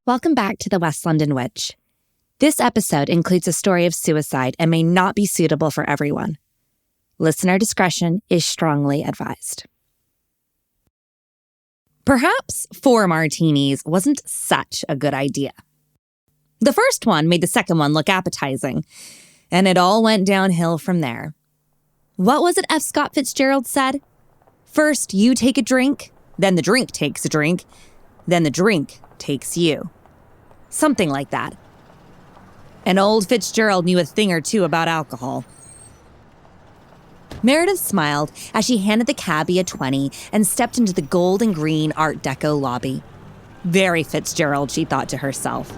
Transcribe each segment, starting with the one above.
Welcome back to the West London Witch. This episode includes a story of suicide and may not be suitable for everyone. Listener discretion is strongly advised. Perhaps 4 martinis wasn't such a good idea. The first one made the second one look appetizing, and it all went downhill from there. What was it F. Scott Fitzgerald said? First you take a drink, then the drink takes a drink, then the drink takes you. Something like that. And old Fitzgerald knew a thing or two about alcohol. Meredith smiled as she handed the cabbie a 20 and stepped into the gold and green Art Deco lobby. Very Fitzgerald, she thought to herself.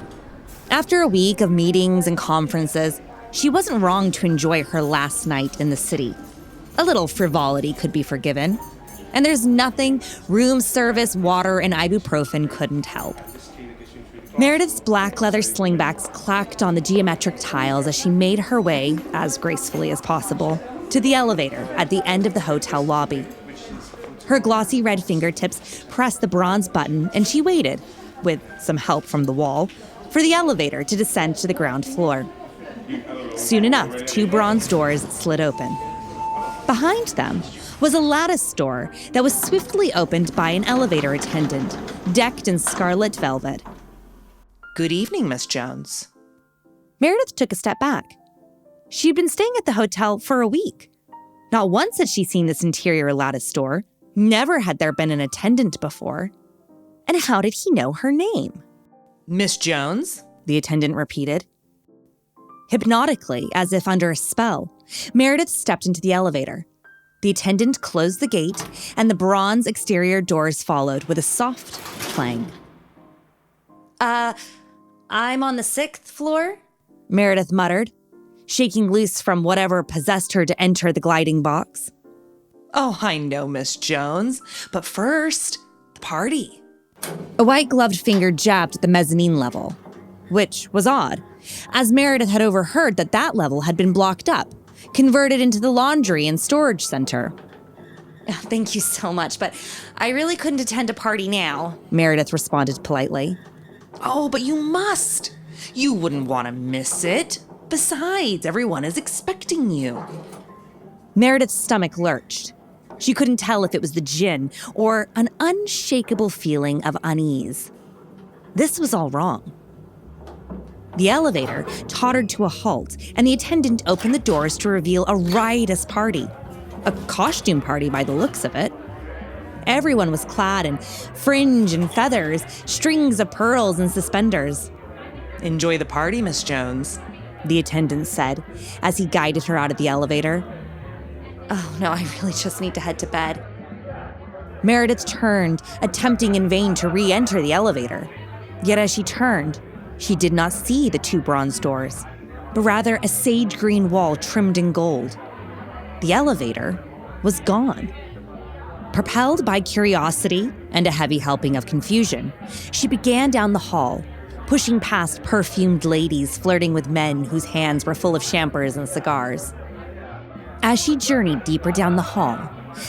After a week of meetings and conferences, she wasn't wrong to enjoy her last night in the city. A little frivolity could be forgiven. And there's nothing room service, water, and ibuprofen couldn't help. Meredith's black leather slingbacks clacked on the geometric tiles as she made her way, as gracefully as possible, to the elevator at the end of the hotel lobby. Her glossy red fingertips pressed the bronze button and she waited, with some help from the wall, for the elevator to descend to the ground floor. Soon enough, 2 bronze doors slid open. Behind them was a lattice door that was swiftly opened by an elevator attendant, decked in scarlet velvet. Good evening, Miss Jones. Meredith took a step back. She'd been staying at the hotel for a week. Not once had she seen this interior lattice door. Never had there been an attendant before. And how did he know her name? Miss Jones? The attendant repeated. Hypnotically, as if under a spell, Meredith stepped into the elevator. The attendant closed the gate, and the bronze exterior doors followed with a soft clang. I'm on the 6th floor, Meredith muttered, shaking loose from whatever possessed her to enter the gliding box. Oh, I know, Miss Jones. But first, the party. A white-gloved finger jabbed at the mezzanine level, which was odd, as Meredith had overheard that level had been blocked up, converted into the laundry and storage center. Thank you so much, but I really couldn't attend a party now, Meredith responded politely. Oh, but you must. You wouldn't want to miss it. Besides, everyone is expecting you. Meredith's stomach lurched. She couldn't tell if it was the gin or an unshakable feeling of unease. This was all wrong. The elevator tottered to a halt, and the attendant opened the doors to reveal a riotous party. A costume party by the looks of it. Everyone was clad in fringe and feathers, strings of pearls and suspenders. Enjoy the party, Miss Jones, the attendant said as he guided her out of the elevator. Oh, no, I really just need to head to bed. Meredith turned, attempting in vain to re-enter the elevator. Yet as she turned, she did not see the 2 bronze doors, but rather a sage green wall trimmed in gold. The elevator was gone. Propelled by curiosity and a heavy helping of confusion, she began down the hall, pushing past perfumed ladies flirting with men whose hands were full of champers and cigars. As she journeyed deeper down the hall,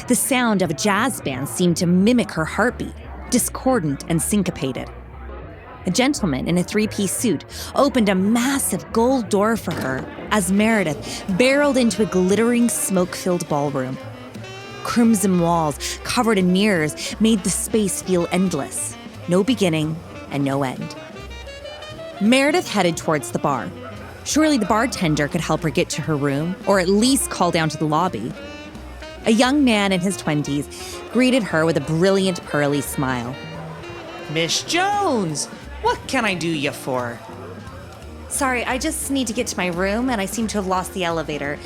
the sound of a jazz band seemed to mimic her heartbeat, discordant and syncopated. A gentleman in a 3-piece suit opened a massive gold door for her as Meredith barreled into a glittering, smoke-filled ballroom. Crimson walls, covered in mirrors, made the space feel endless. No beginning and no end. Meredith headed towards the bar. Surely the bartender could help her get to her room, or at least call down to the lobby. A young man in his 20s greeted her with a brilliant, pearly smile. Miss Jones, what can I do you for? Sorry, I just need to get to my room, and I seem to have lost the elevator.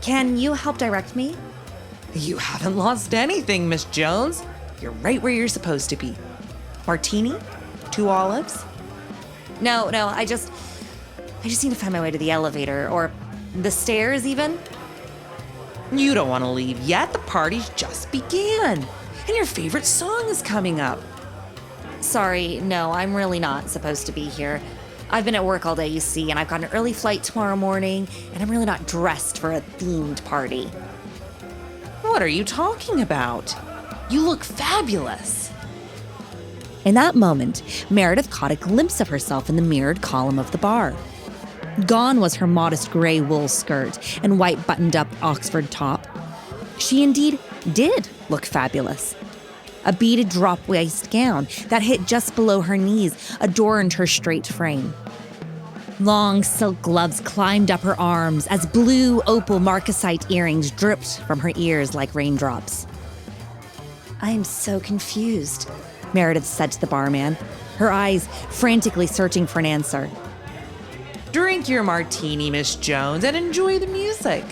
Can you help direct me? You haven't lost anything, Miss Jones. You're right where you're supposed to be. Martini? 2 olives? No, I just need to find my way to the elevator, or the stairs even. You don't want to leave yet. The party's just began. And your favorite song is coming up. Sorry, no, I'm really not supposed to be here. I've been at work all day, you see, and I've got an early flight tomorrow morning, and I'm really not dressed for a themed party. What are you talking about? You look fabulous. In that moment, Meredith caught a glimpse of herself in the mirrored column of the bar. Gone was her modest gray wool skirt and white buttoned-up Oxford top. She indeed did look fabulous. A beaded drop-waist gown that hit just below her knees adorned her straight frame. Long silk gloves climbed up her arms as blue opal marcasite earrings dripped from her ears like raindrops. "I am so confused," Meredith said to the barman, her eyes frantically searching for an answer. Drink your martini, Miss Jones, and enjoy the music.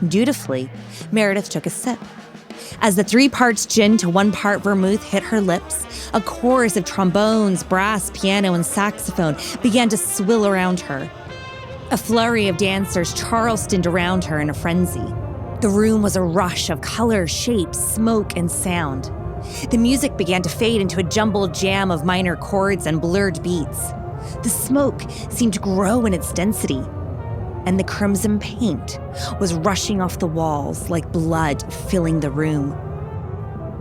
Dutifully, Meredith took a sip. As the 3 parts gin to 1 part vermouth hit her lips, a chorus of trombones, brass, piano, and saxophone began to swill around her. A flurry of dancers charlestoned around her in a frenzy. The room was a rush of color, shape, smoke, and sound. The music began to fade into a jumbled jam of minor chords and blurred beats. The smoke seemed to grow in its density, and the crimson paint was rushing off the walls like blood filling the room.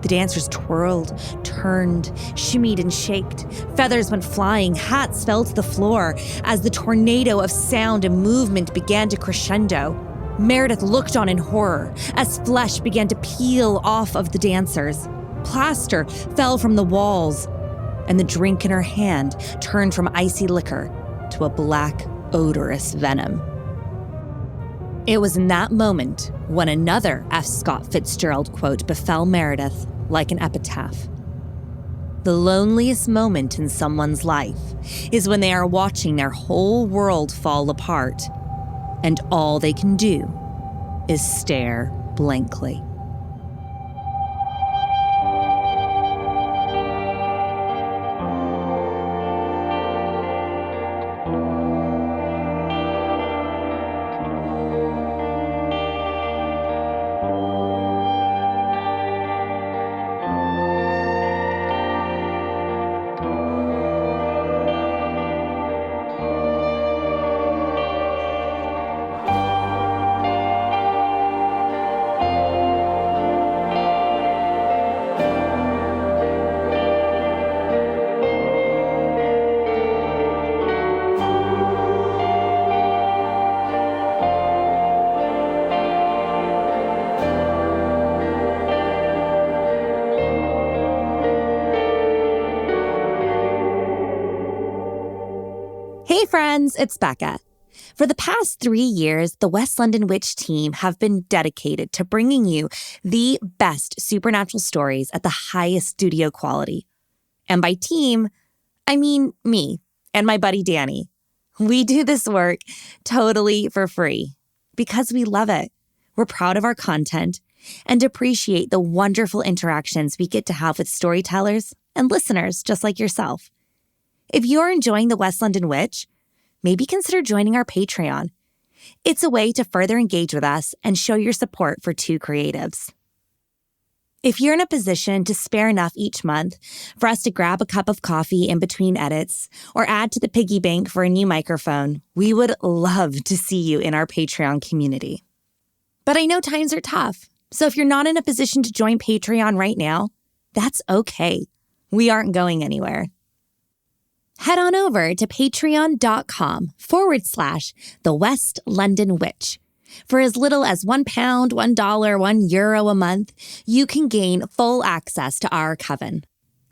The dancers twirled, turned, shimmied and shaked. Feathers went flying, hats fell to the floor as the tornado of sound and movement began to crescendo. Meredith looked on in horror as flesh began to peel off of the dancers. Plaster fell from the walls, and the drink in her hand turned from icy liquor to a black, odorous venom. It was in that moment when another F. Scott Fitzgerald quote befell Meredith like an epitaph. The loneliest moment in someone's life is when they are watching their whole world fall apart, and all they can do is stare blankly. Hey friends, it's Becca. For the past 3 years, the West London Witch team have been dedicated to bringing you the best supernatural stories at the highest studio quality. And by team, I mean me and my buddy Danny. We do this work totally for free because we love it. We're proud of our content and appreciate the wonderful interactions we get to have with storytellers and listeners just like yourself. If you're enjoying the West London Witch, maybe consider joining our Patreon. It's a way to further engage with us and show your support for two creatives. If you're in a position to spare enough each month for us to grab a cup of coffee in between edits or add to the piggy bank for a new microphone, we would love to see you in our Patreon community. But I know times are tough, so if you're not in a position to join Patreon right now, that's okay. We aren't going anywhere. Head on over to patreon.com/The West London Witch. For as little as £1, $1, €1 a month, you can gain full access to our coven,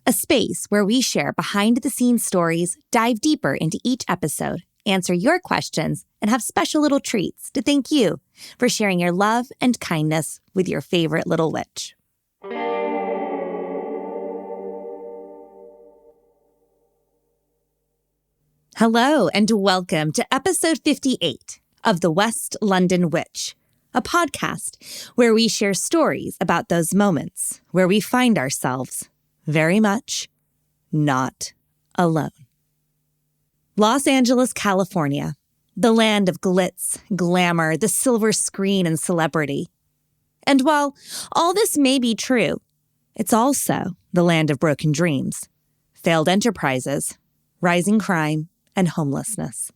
a space where we share behind-the-scenes stories, dive deeper into each episode, answer your questions, and have special little treats to thank you for sharing your love and kindness with your favorite little witch. Hello, and welcome to episode 58 of The West London Witch, a podcast where we share stories about those moments where we find ourselves very much not alone. Los Angeles, California, the land of glitz, glamour, the silver screen, and celebrity. And while all this may be true, it's also the land of broken dreams, failed enterprises, rising crime, and homelessness.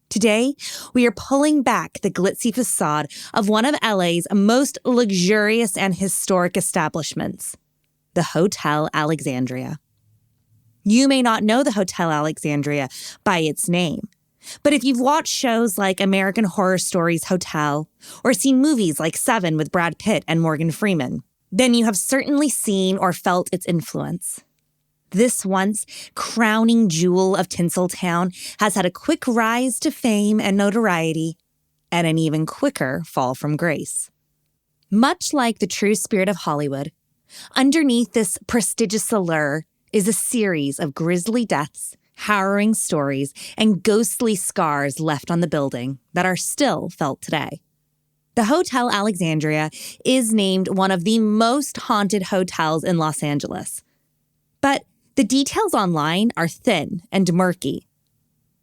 Today, we are pulling back the glitzy facade of one of LA's most luxurious and historic establishments, the Hotel Alexandria. You may not know the Hotel Alexandria by its name, but if you've watched shows like American Horror Story's Hotel or seen movies like Seven with Brad Pitt and Morgan Freeman, then you have certainly seen or felt its influence. This once crowning jewel of Tinseltown has had a quick rise to fame and notoriety, and an even quicker fall from grace. Much like the true spirit of Hollywood, underneath this prestigious allure is a series of grisly deaths, harrowing stories, and ghostly scars left on the building that are still felt today. The Hotel Alexandria is named one of the most haunted hotels in Los Angeles. But the details online are thin and murky.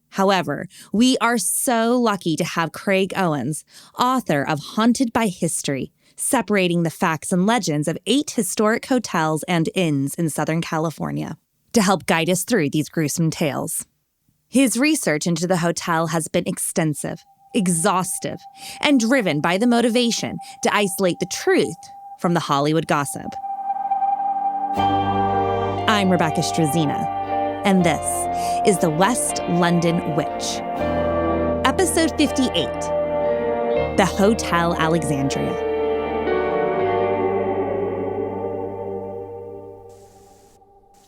However, we are so lucky to have Craig Owens, author of Haunted by History, separating the facts and legends of 8 historic hotels and inns in Southern California, to help guide us through these gruesome tales. His research into the hotel has been extensive, exhaustive, and driven by the motivation to isolate the truth from the Hollywood gossip. I'm Rebecca Strazina, and this is The West London Witch. Episode 58, The Hotel Alexandria.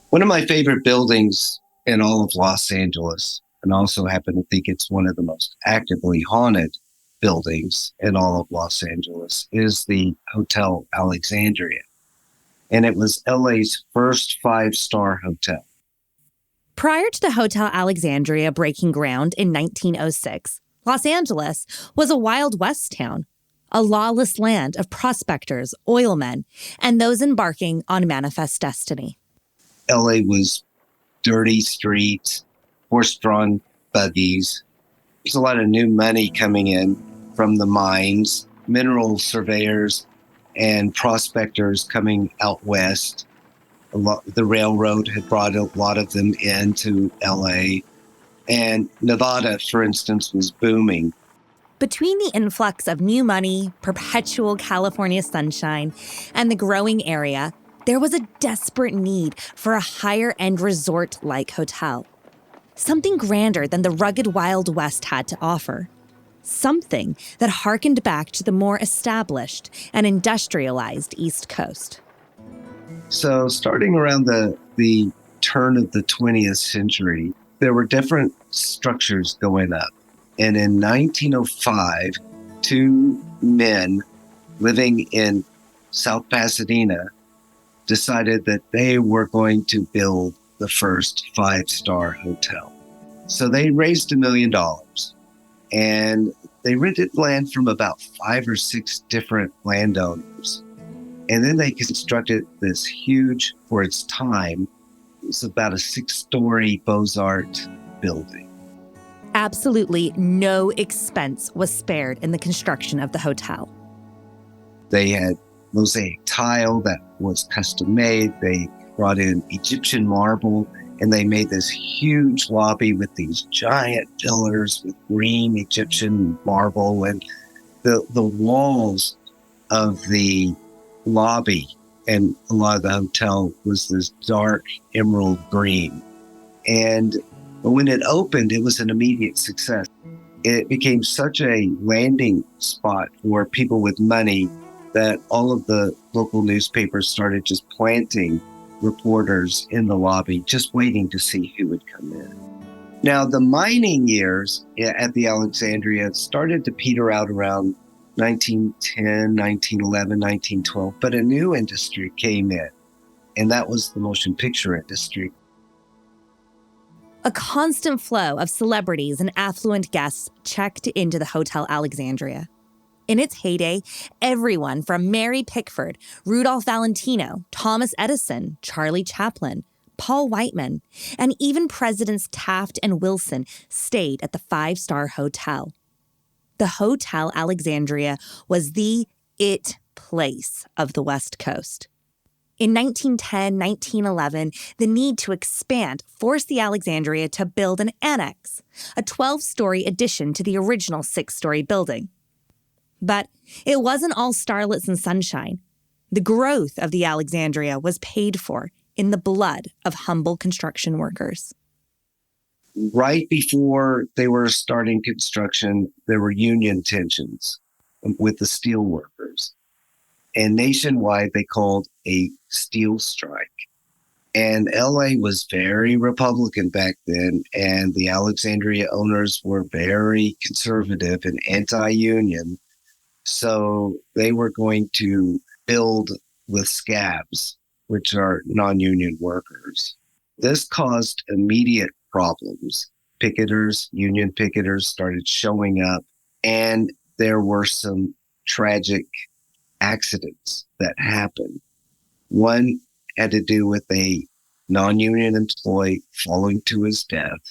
One of my favorite buildings in all of Los Angeles, and also happen to think it's one of the most actively haunted buildings in all of Los Angeles, is the Hotel Alexandria. And it was LA's first 5-star hotel. Prior to the Hotel Alexandria breaking ground in 1906, Los Angeles was a Wild West town, a lawless land of prospectors, oilmen, and those embarking on manifest destiny. LA was dirty streets, horse-drawn buggies. There's a lot of new money coming in from the mines, mineral surveyors and prospectors coming out west. The railroad had brought a lot of them into LA. And Nevada, for instance, was booming. Between the influx of new money, perpetual California sunshine, and the growing area, there was a desperate need for a higher-end resort-like hotel. Something grander than the rugged Wild West had to offer. Something that harkened back to the more established and industrialized East Coast. So starting around the turn of the 20th century, there were different structures going up. And in 1905, 2 men living in South Pasadena decided that they were going to build the first 5-star hotel. So they raised $1 million, and they rented land from about 5 or 6 different landowners. And then they constructed this huge, for its time, it's about a 6-story Beaux-Arts building. Absolutely no expense was spared in the construction of the hotel. They had mosaic tile that was custom made. They brought in Egyptian marble, and they made this huge lobby with these giant pillars with green Egyptian marble, and the walls of the lobby and a lot of the hotel was this dark emerald green. And when it opened, it was an immediate success. It became such a landing spot for people with money that all of the local newspapers started just planting reporters in the lobby, just waiting to see who would come in. Now, the mining years at the Alexandria started to peter out around 1910, 1911, 1912, but a new industry came in, and that was the motion picture industry. A constant flow of celebrities and affluent guests checked into the Hotel Alexandria. In its heyday, everyone from Mary Pickford, Rudolph Valentino, Thomas Edison, Charlie Chaplin, Paul Whiteman, and even Presidents Taft and Wilson stayed at the 5-star hotel. The Hotel Alexandria was the it place of the West Coast. In 1910, 1911, the need to expand forced the Alexandria to build an annex, a 12-story addition to the original 6-story building. But it wasn't all starlets and sunshine. The growth of the Alexandria was paid for in the blood of humble construction workers. Right before they were starting construction, there were union tensions with the steel workers. And nationwide, they called a steel strike. And LA was very Republican back then, and the Alexandria owners were very conservative and anti-union. So they were going to build with scabs, which are non-union workers. This caused immediate problems. Union picketers started showing up, and there were some tragic accidents that happened. One had to do with a non-union employee falling to his death.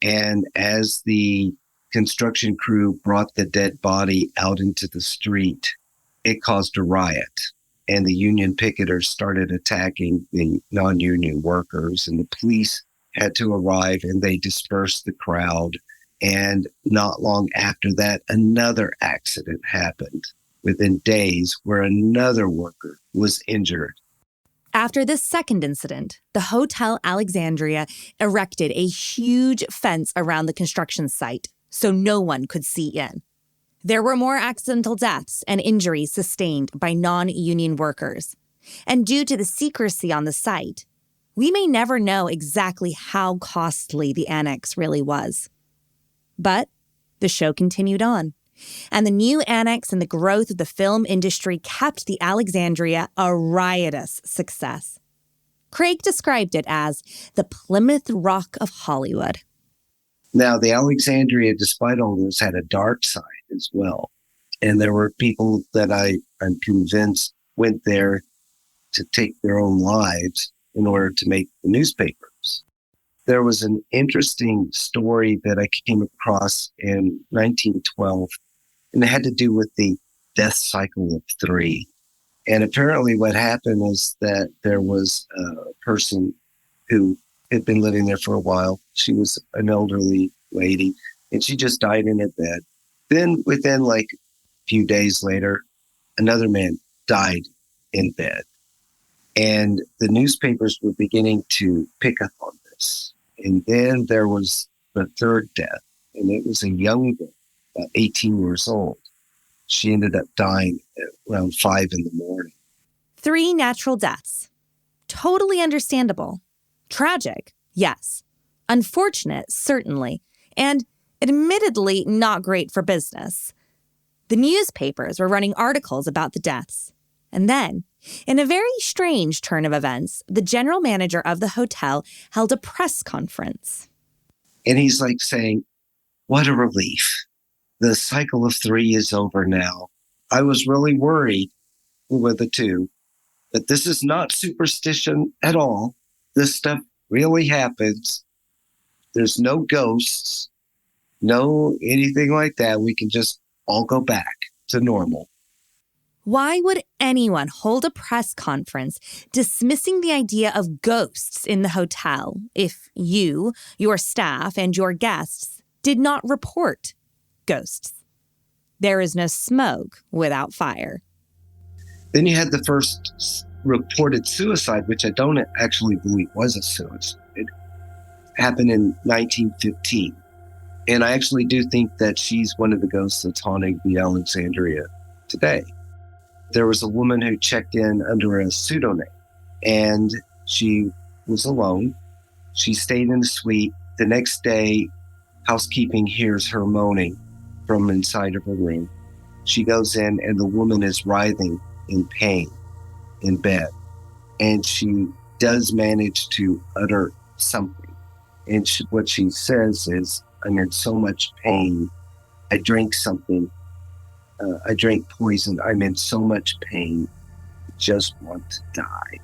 And as the construction crew brought the dead body out into the street, it caused a riot. And the union picketers started attacking the non-union workers, and the police had to arrive and they dispersed the crowd. And not long after that, another accident happened within days where another worker was injured. After this second incident, the Hotel Alexandria erected a huge fence around the construction site so no one could see in. There were more accidental deaths and injuries sustained by non-union workers. And due to the secrecy on the site, we may never know exactly how costly the annex really was. But the show continued on, and the new annex and the growth of the film industry kept the Alexandria a riotous success. Craig described it as the Plymouth Rock of Hollywood. Now, the Alexandria, despite all this, had a dark side as well. And there were people that I'm convinced went there to take their own lives in order to make the newspapers. There was an interesting story that I came across in 1912, and it had to do with the death cycle of 3. And apparently what happened is that there was a person who had been living there for a while. She was an elderly lady, and she just died in her bed. Then within like a few days later, another man died in bed. And the newspapers were beginning to pick up on this. And then there was the third death, and it was a young girl, about 18 years old. She ended up dying at around 5 in the morning. 3 natural deaths. Totally understandable. Tragic, yes. Unfortunate, certainly. And admittedly not great for business. The newspapers were running articles about the deaths. And then, in a very strange turn of events, the general manager of the hotel held a press conference. And he's like saying, what a relief. The cycle of 3 is over now. I was really worried with the 2, but this is not superstition at all. This stuff really happens. There's no ghosts, no anything like that. We can just all go back to normal. Why would anyone hold a press conference dismissing the idea of ghosts in the hotel if you, your staff, and your guests did not report ghosts? There is no smoke without fire. Then you had the first reported suicide, which I don't actually believe was a suicide. It happened in 1915. And I actually do think that she's one of the ghosts that's haunting the Alexandria today. There was a woman who checked in under a pseudonym, and she was alone. She stayed in the suite. The next day, housekeeping hears her moaning from inside of her room. She goes in, and the woman is writhing in pain in bed. And she does manage to utter something. And what she says is, I'm in so much pain. I drank something. I drank poison. I'm in so much pain. I just want to die.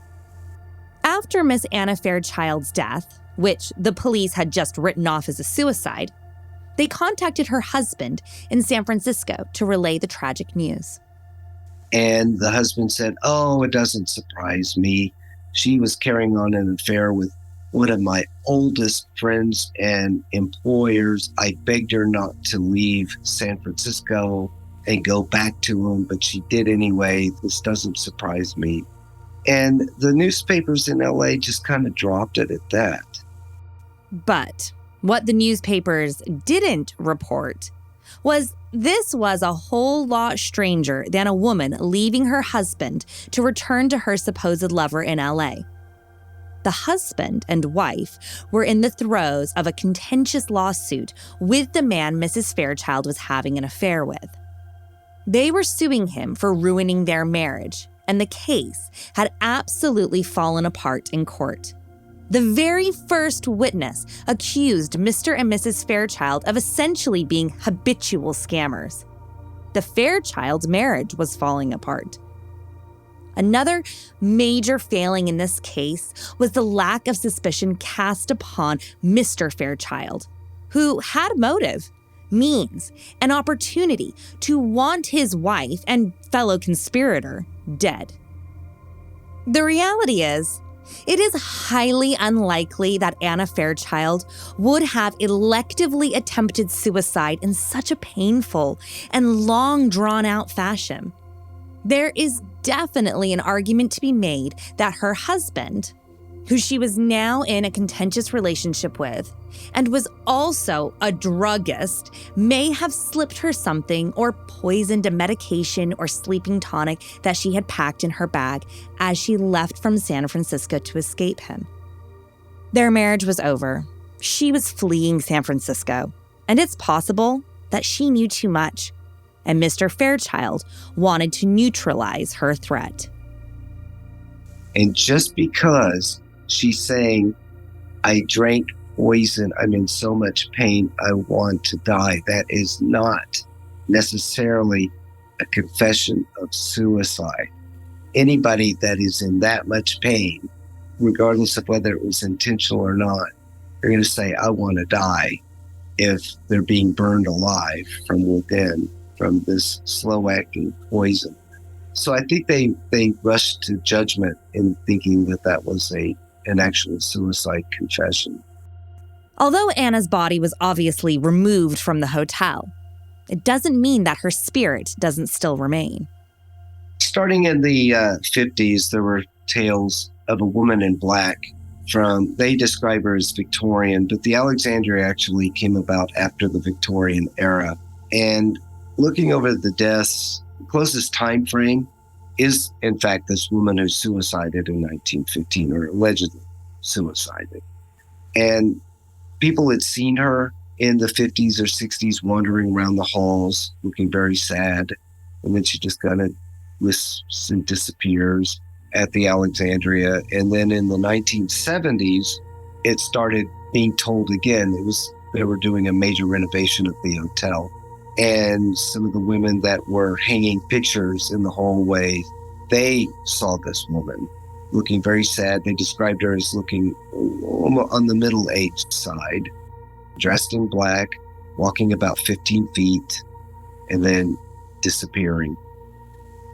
After Miss Anna Fairchild's death, which the police had just written off as a suicide, they contacted her husband in San Francisco to relay the tragic news. And the husband said, oh, it doesn't surprise me. She was carrying on an affair with one of my oldest friends and employers. I begged her not to leave San Francisco and go back to him, but she did anyway. This doesn't surprise me. And the newspapers in LA just kind of dropped it at that. But what the newspapers didn't report was this was a whole lot stranger than a woman leaving her husband to return to her supposed lover in LA. The husband and wife were in the throes of a contentious lawsuit with the man Mrs. Fairchild was having an affair with. They were suing him for ruining their marriage, and the case had absolutely fallen apart in court. The very first witness accused Mr. and Mrs. Fairchild of essentially being habitual scammers. The Fairchild marriage was falling apart. Another major failing in this case was the lack of suspicion cast upon Mr. Fairchild, who had motive, means, and opportunity to want his wife and fellow conspirator dead. The reality is, it is highly unlikely that Anna Fairchild would have electively attempted suicide in such a painful and long drawn-out fashion. There is definitely an argument to be made that her husband, who she was now in a contentious relationship with, and was also a druggist, may have slipped her something or poisoned a medication or sleeping tonic that she had packed in her bag as she left from San Francisco to escape him. Their marriage was over. She was fleeing San Francisco, and it's possible that she knew too much, and Mr. Fairchild wanted to neutralize her threat. And just because she's saying, I drank poison, I'm in so much pain, I want to die, that is not necessarily a confession of suicide. Anybody that is in that much pain, regardless of whether it was intentional or not, they're going to say, I want to die, if they're being burned alive from within, from this slow-acting poison. So I think they rushed to judgment in thinking that that was an actual suicide confession. Although Anna's body was obviously removed from the hotel, it doesn't mean that her spirit doesn't still remain. Starting in the 50s, there were tales of a woman in black they describe her as Victorian, but the Alexandria actually came about after the Victorian era. And looking over the deaths, the closest time frame is, in fact, this woman who suicided in 1915, or allegedly suicided. And people had seen her in the 50s or 60s wandering around the halls, looking very sad. And then she just kind of wisps and disappears at the Alexandria. And then in the 1970s, it started being told again. They were doing a major renovation of the hotel. And some of the women that were hanging pictures in the hallway, they saw this woman looking very sad. They described her as looking on the middle-aged side, dressed in black, walking about 15 feet, and then disappearing.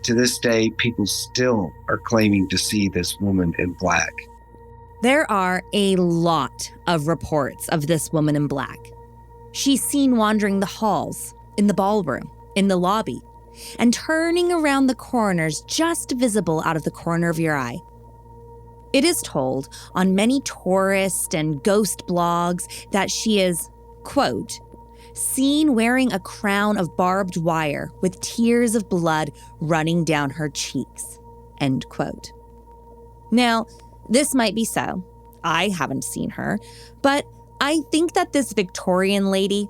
To this day, people still are claiming to see this woman in black. There are a lot of reports of this woman in black. She's seen wandering the halls, in the ballroom, in the lobby, and turning around the corners just visible out of the corner of your eye. It is told on many tourist and ghost blogs that she is, quote, seen wearing a crown of barbed wire with tears of blood running down her cheeks, end quote. Now, this might be so. I haven't seen her, but I think that this Victorian lady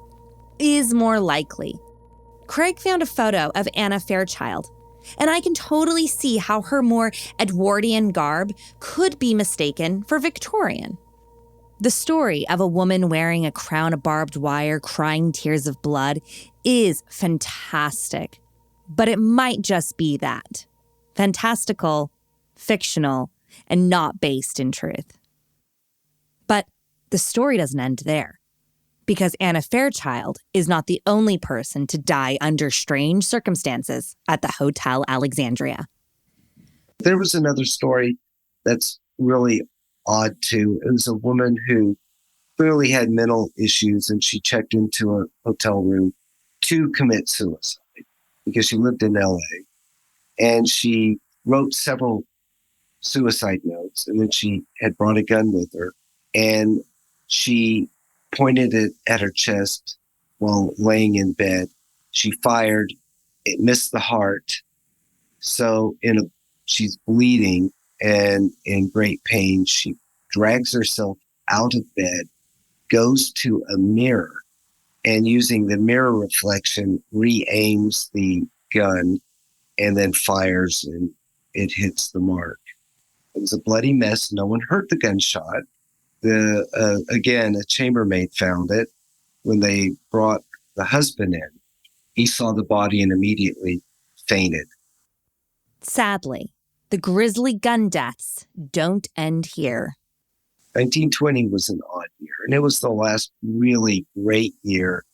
is more likely. Craig found a photo of Anna Fairchild, and I can totally see how her more Edwardian garb could be mistaken for Victorian. The story of a woman wearing a crown of barbed wire, crying tears of blood, is fantastic, but it might just be that. Fantastical, fictional, and not based in truth. But the story doesn't end there, because Anna Fairchild is not the only person to die under strange circumstances at the Hotel Alexandria. There was another story that's really odd too. It was a woman who clearly had mental issues, and she checked into a hotel room to commit suicide because she lived in LA. And she wrote several suicide notes. And then she had brought a gun with her, and she pointed it at her chest while laying in bed. She fired. It missed the heart. So she's bleeding and in great pain. She drags herself out of bed, goes to a mirror, and using the mirror reflection, re-aims the gun and then fires, and it hits the mark. It was a bloody mess. No one heard the gunshot. Again, a chambermaid found it when they brought the husband in. He saw the body and immediately fainted. Sadly, the grisly gun deaths don't end here. 1920 was an odd year, and it was the last really great year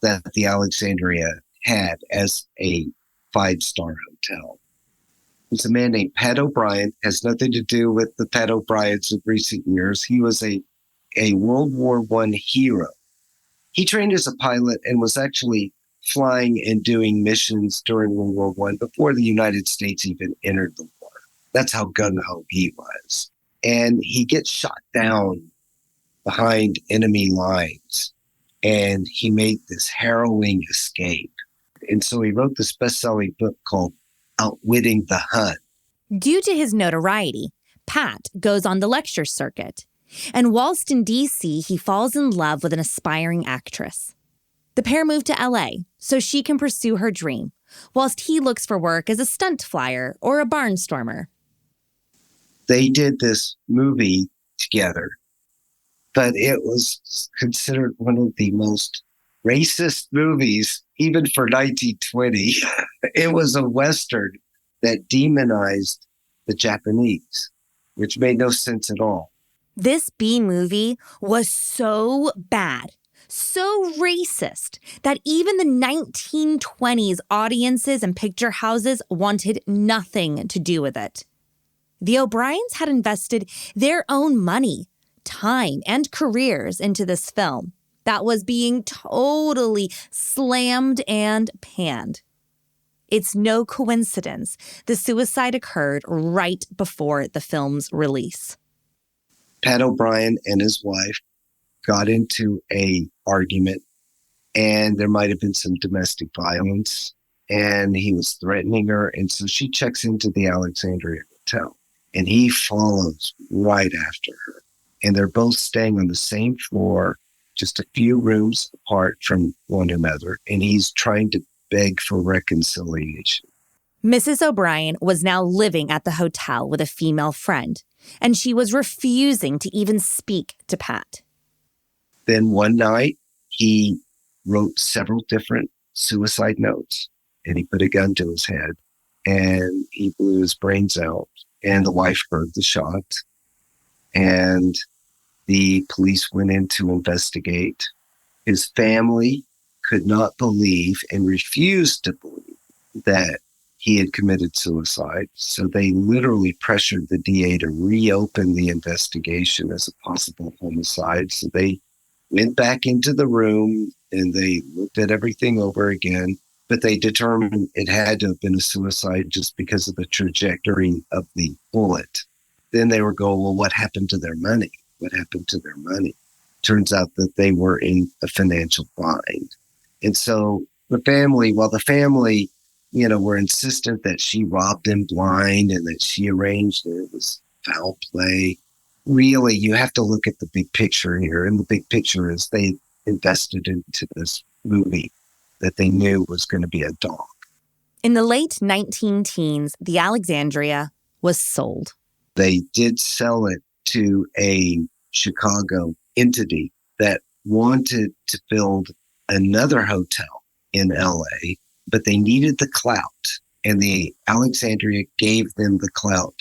that the Alexandria had as a 5-star hotel. There's a man named Pat O'Brien. Has nothing to do with the Pat O'Briens of recent years. He was a World War I hero. He trained as a pilot and was actually flying and doing missions during World War I before the United States even entered the war. That's how gung-ho he was. And he gets shot down behind enemy lines, and he made this harrowing escape. And so he wrote this best-selling book called Outwitting the Hun. Due to his notoriety, Pat goes on the lecture circuit. And whilst in D.C., he falls in love with an aspiring actress. The pair move to L.A. so she can pursue her dream, whilst he looks for work as a stunt flyer or a barnstormer. They did this movie together, but it was considered one of the most racist movies, even for 1920. It was a Western that demonized the Japanese, which made no sense at all. This B movie was so bad, so racist, that even the 1920s audiences and picture houses wanted nothing to do with it. The O'Briens had invested their own money, time, and careers into this film that was being totally slammed and panned. It's no coincidence the suicide occurred right before the film's release. Pat O'Brien and his wife got into an argument, and there might have been some domestic violence, and he was threatening her. And so she checks into the Alexandria Hotel, and he follows right after her. And they're both staying on the same floor, just a few rooms apart from one another, and he's trying to beg for reconciliation. Mrs. O'Brien was now living at the hotel with a female friend, and she was refusing to even speak to Pat. Then one night, he wrote several different suicide notes, and he put a gun to his head, and he blew his brains out, and the wife heard the shot, and the police went in to investigate. His family could not believe and refused to believe that he had committed suicide. So they literally pressured the DA to reopen the investigation as a possible homicide. So they went back into the room and they looked at everything over again, but they determined it had to have been a suicide just because of the trajectory of the bullet. Then they were going, well, what happened to their money? What happened to their money? Turns out that they were in a financial bind. And so the family, were insistent that she robbed him blind and that she arranged it. It was foul play. Really, you have to look at the big picture here. And the big picture is they invested into this movie that they knew was going to be a dog. In the late 19-teens, the Alexandria was sold. They did sell it to a Chicago entity that wanted to build another hotel in LA, but they needed the clout, and the Alexandria gave them the clout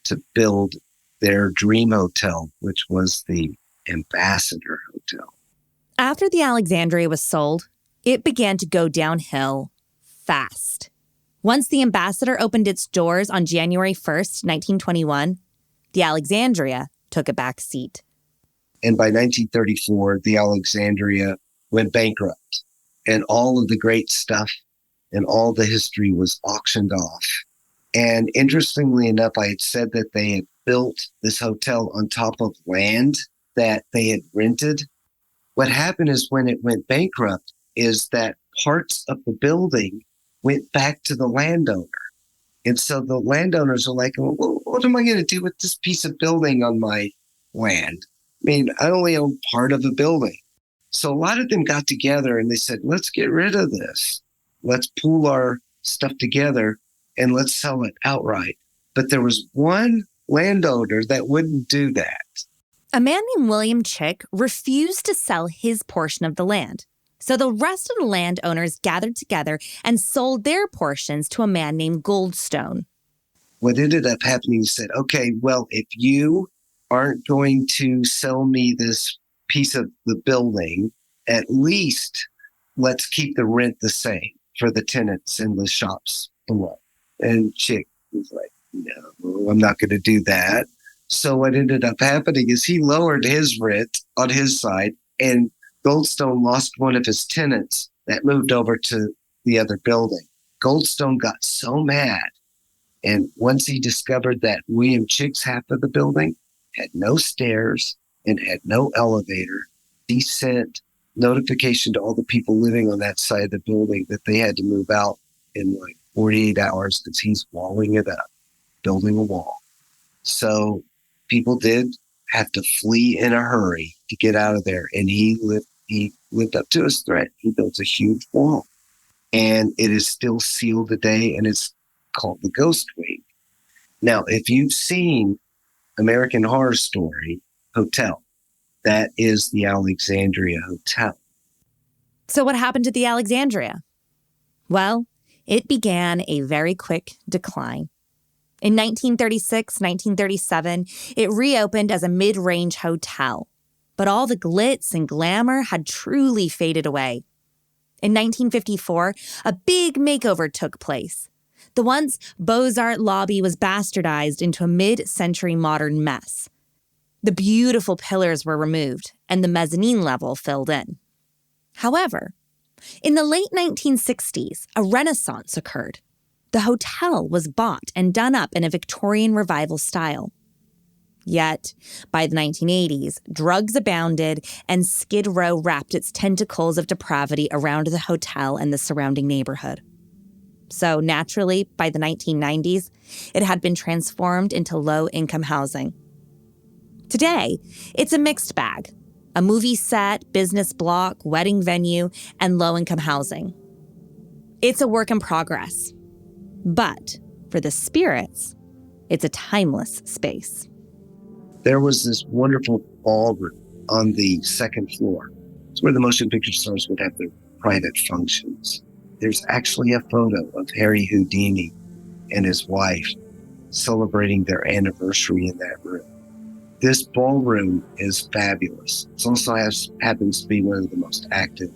to build their dream hotel, which was the Ambassador Hotel. After the Alexandria was sold, it began to go downhill fast. Once the Ambassador opened its doors on January 1st, 1921, the Alexandria took a back seat. And by 1934, the Alexandria went bankrupt, and all of the great stuff and all the history was auctioned off. And interestingly enough, I had said that they had built this hotel on top of land that they had rented. What happened is when it went bankrupt is that parts of the building went back to the landowner. And so the landowners are like, well, what am I going to do with this piece of building on my land? I mean, I only own part of the building. So a lot of them got together and they said, let's get rid of this. Let's pool our stuff together and let's sell it outright. But there was one landowner that wouldn't do that. A man named William Chick refused to sell his portion of the land. So the rest of the landowners gathered together and sold their portions to a man named Goldstone. What ended up happening is said, okay, well, if you aren't going to sell me this piece of the building, at least let's keep the rent the same for the tenants in the shops below. And Chick was like, no, I'm not going to do that. So what ended up happening is he lowered his rent on his side, and Goldstone lost one of his tenants that moved over to the other building. Goldstone got so mad. And once he discovered that William Chick's half of the building had no stairs and had no elevator, he sent notification to all the people living on that side of the building that they had to move out in like 48 hours because he's walling it up, building a wall. So people did have to flee in a hurry to get out of there. And he lived up to his threat. He built a huge wall. And it is still sealed today, and it's called the Ghost Wing. Now, if you've seen American Horror Story Hotel, that is the Alexandria Hotel. So what happened to the Alexandria? Well, it began a very quick decline. In 1936, 1937, it reopened as a mid-range hotel. But all the glitz and glamour had truly faded away. In 1954, a big makeover took place. The once Beaux-Arts lobby was bastardized into a mid-century modern mess. The beautiful pillars were removed, and the mezzanine level filled in. However, in the late 1960s, a renaissance occurred. The hotel was bought and done up in a Victorian revival style. Yet, by the 1980s, drugs abounded and Skid Row wrapped its tentacles of depravity around the hotel and the surrounding neighborhood. So naturally, by the 1990s, it had been transformed into low-income housing. Today, it's a mixed bag: a movie set, business block, wedding venue, and low-income housing. It's a work in progress. But for the spirits, it's a timeless space. There was this wonderful ballroom on the second floor. It's where the motion picture stars would have their private functions. There's actually a photo of Harry Houdini and his wife celebrating their anniversary in that room. This ballroom is fabulous. It also happens to be one of the most active,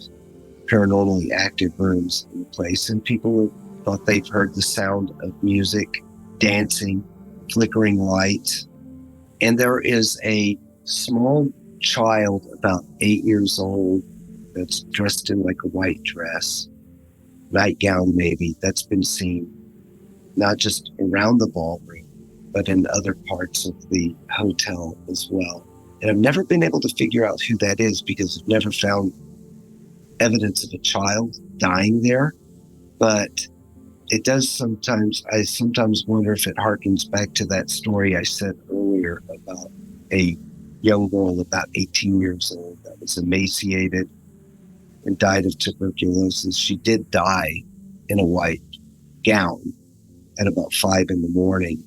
paranormally active rooms in the place. And people have thought they've heard the sound of music, dancing, flickering lights. And there is a small child, about 8 years old, that's dressed in like a white dress, nightgown maybe, that's been seen not just around the ballroom, but in other parts of the hotel as well. And I've never been able to figure out who that is because I've never found evidence of a child dying there. But it does I sometimes wonder if it harkens back to that story I said earlier about a young girl about 18 years old that was emaciated and died of tuberculosis. She did die in a white gown at about 5 a.m.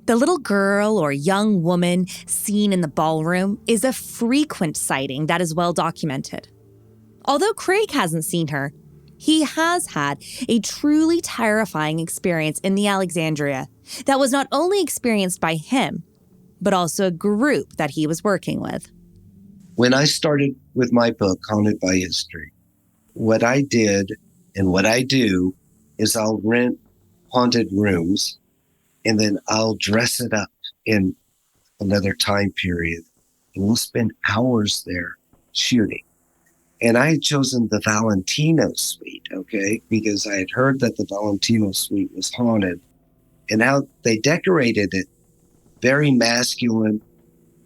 The little girl or young woman seen in the ballroom is a frequent sighting that is well documented. Although Craig hasn't seen her, he has had a truly terrifying experience in the Alexandria that was not only experienced by him, but also a group that he was working with. When I started with my book, Haunted by History, what I did and what I do is I'll rent haunted rooms and then I'll dress it up in another time period. And we'll spend hours there shooting. And I had chosen the Valentino suite, okay, because I had heard that the Valentino suite was haunted. And how they decorated it very masculine,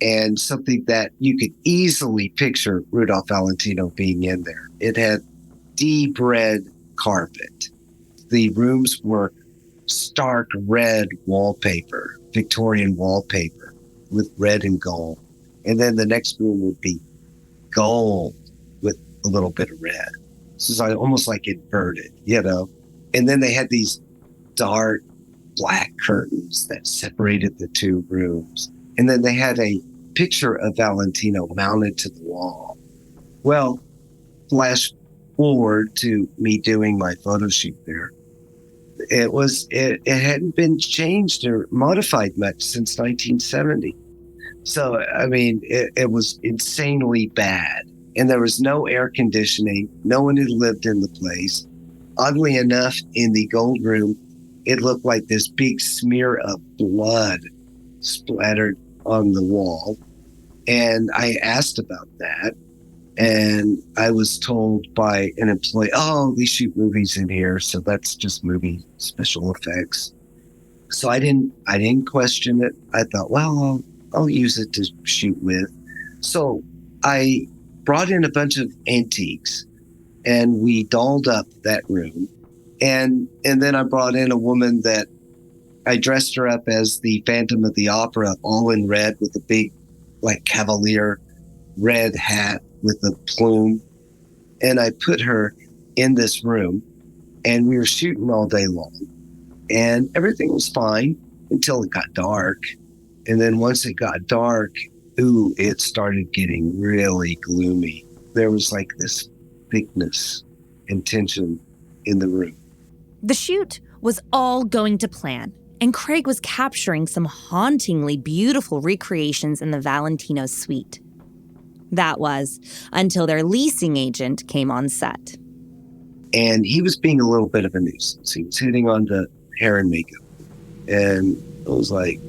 and something that you could easily picture Rudolph Valentino being in there. It had deep red carpet. The rooms were stark red wallpaper, Victorian wallpaper with red and gold. And then the next room would be gold with a little bit of red. This is almost like inverted, you know? And then they had these dark black curtains that separated the two rooms. And then they had a picture of Valentino mounted to the wall. Well, flash forward to me doing my photo shoot there. It hadn't been changed or modified much since 1970. So, I mean, it was insanely bad. And there was no air conditioning. No one had lived in the place. Oddly enough, in the gold room, it looked like this big smear of blood splattered on the wall. And I asked about that. And I was told by an employee, oh, we shoot movies in here, so that's just movie special effects. So I didn't question it. I thought, well, I'll use it to shoot with. So I brought in a bunch of antiques, and we dolled up that room. And then I brought in a woman that I dressed her up as the Phantom of the Opera, all in red with a big, like, cavalier red hat with a plume. And I put her in this room, and we were shooting all day long. And everything was fine until it got dark. And then once it got dark, it started getting really gloomy. There was like this thickness and tension in the room. The shoot was all going to plan, and Craig was capturing some hauntingly beautiful recreations in the Valentino suite. That was until their leasing agent came on set. And he was being a little bit of a nuisance. He was hitting on the hair and makeup. And I was like,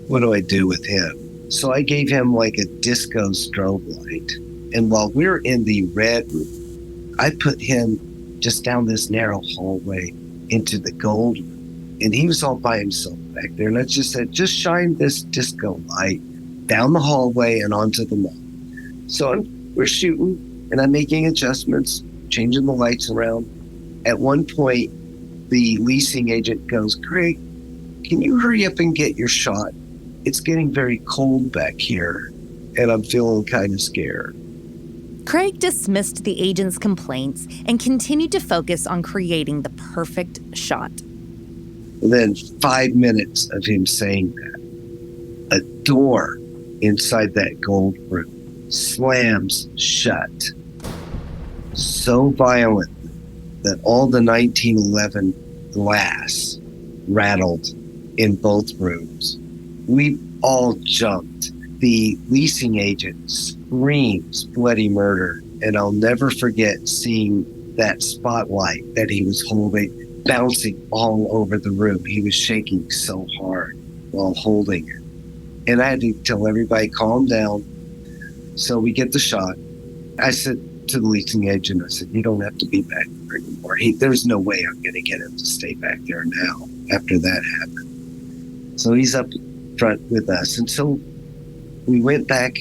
what do I do with him? So I gave him like a disco strobe light. And while we were in the red room, I put him just down this narrow hallway into the gold room. And he was all by himself back there. And I just said, just shine this disco light down the hallway and onto the mall. So we're shooting, and I'm making adjustments, changing the lights around. At one point, the leasing agent goes, Craig, can you hurry up and get your shot? It's getting very cold back here, and I'm feeling kind of scared. Craig dismissed the agent's complaints and continued to focus on creating the perfect shot. And then 5 minutes of him saying that, a door inside that gold room slams shut so violently that all the 1911 glass rattled in both rooms. We all jumped. The leasing agent screams bloody murder, and I'll never forget seeing that spotlight that he was holding bouncing all over the room. He was shaking so hard while holding it. And I had to tell everybody, calm down. So we get the shot. I said to the leasing agent, I said, you don't have to be back there anymore. There's no way I'm going to get him to stay back there now after that happened. So he's up front with us. And so we went back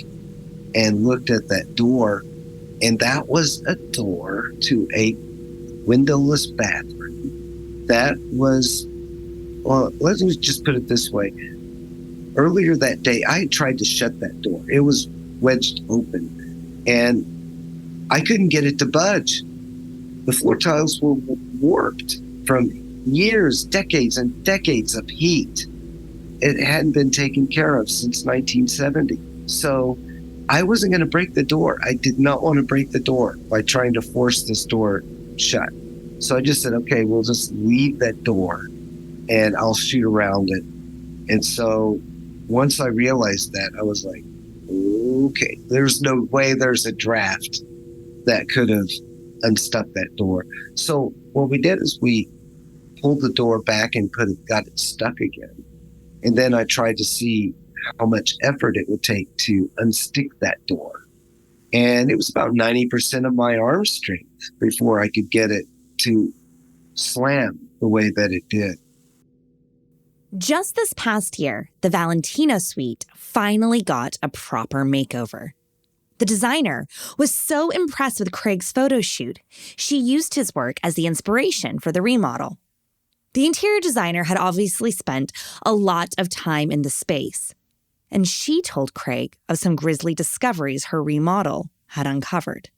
and looked at that door, and that was a door to a windowless bathroom. That was, well, let's just put it this way. Earlier that day, I had tried to shut that door. It was wedged open, and I couldn't get it to budge. The floor tiles were warped from years, decades and decades of heat. It hadn't been taken care of since 1970. So I wasn't going to break the door. I did not want to break the door by trying to force this door shut. So I just said, okay, we'll just leave that door and I'll shoot around it. And so once I realized that, I was like, okay, there's no way there's a draft that could have unstuck that door. So what we did is we pulled the door back and got it stuck again. And then I tried to see how much effort it would take to unstick that door. And it was about 90% of my arm strength before I could get it to slam the way that it did. Just this past year, the Valentino suite finally got a proper makeover. The designer was so impressed with Craig's photo shoot, she used his work as the inspiration for the remodel. The interior designer had obviously spent a lot of time in the space, and she told Craig of some grisly discoveries her remodel had uncovered.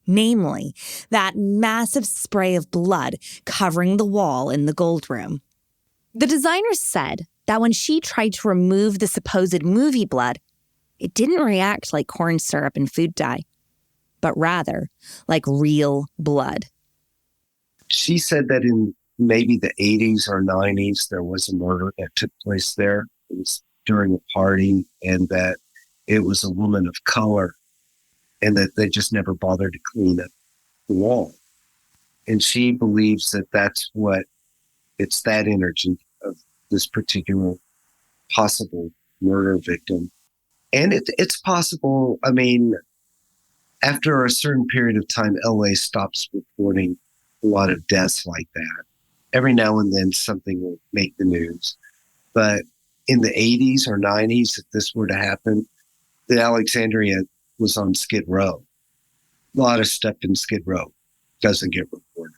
Namely, that massive spray of blood covering the wall in the gold room. The designer said that when she tried to remove the supposed movie blood, it didn't react like corn syrup and food dye, but rather like real blood. She said that in maybe the 80s or 90s, there was a murder that took place there. It was during a party, and that it was a woman of color, and that they just never bothered to clean up the wall. And she believes that that's what, it's that energy of this particular possible murder victim. And it's possible, I mean, after a certain period of time, LA stops reporting a lot of deaths like that. Every now and then something will make the news. But in the 80s or 90s, if this were to happen, the Alexandria was on Skid Row. A lot of stuff in Skid Row doesn't get reported.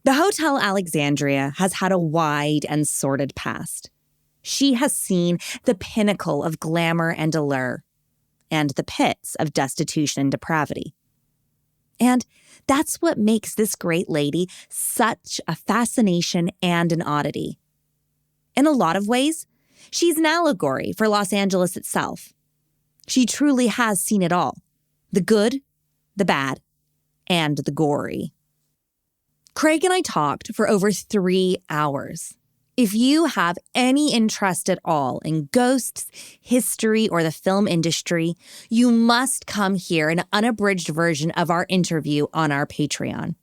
The Hotel Alexandria has had a wide and sordid past. She has seen the pinnacle of glamour and allure, and the pits of destitution and depravity. And that's what makes this great lady such a fascination and an oddity. In a lot of ways, she's an allegory for Los Angeles itself. She truly has seen it all, the good, the bad, and the gory. Craig and I talked for over 3 hours. If you have any interest at all in ghosts, history, or the film industry, you must come hear an unabridged version of our interview on our Patreon.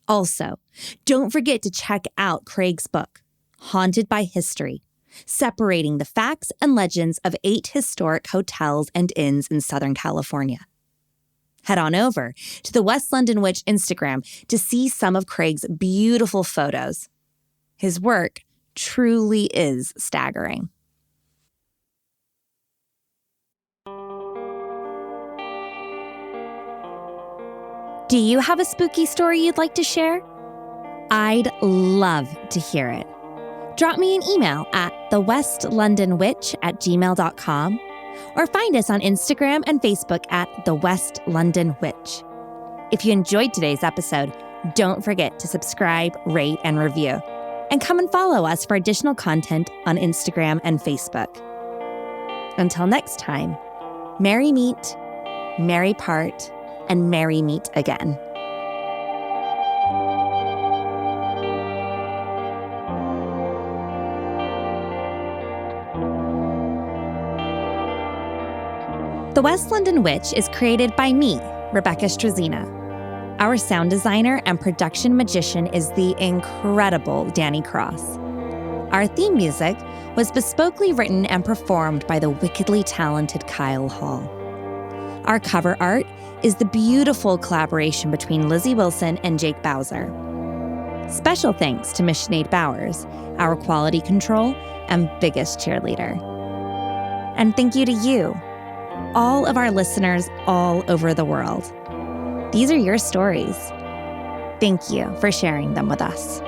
Also, don't forget to check out Craig's book, Haunted by History, separating the facts and legends of 8 historic hotels and inns in Southern California. Head on over to the West London Witch Instagram to see some of Craig's beautiful photos. His work truly is staggering. Do you have a spooky story you'd like to share? I'd love to hear it. Drop me an email at thewestlondonwitch@gmail.com or find us on Instagram and Facebook at The West London Witch. If you enjoyed today's episode, don't forget to subscribe, rate, and review. And come and follow us for additional content on Instagram and Facebook. Until next time, merry meet, merry part, and merry meet again. The West London Witch is created by me, Rebecca Strazina. Our sound designer and production magician is the incredible Danny Cross. Our theme music was bespokely written and performed by the wickedly talented Kyle Hall. Our cover art is the beautiful collaboration between Lizzie Wilson and Jake Bowser. Special thanks to Miss Sinead Bowers, our quality control and biggest cheerleader. And thank you to you, all of our listeners all over the world. These are your stories. Thank you for sharing them with us.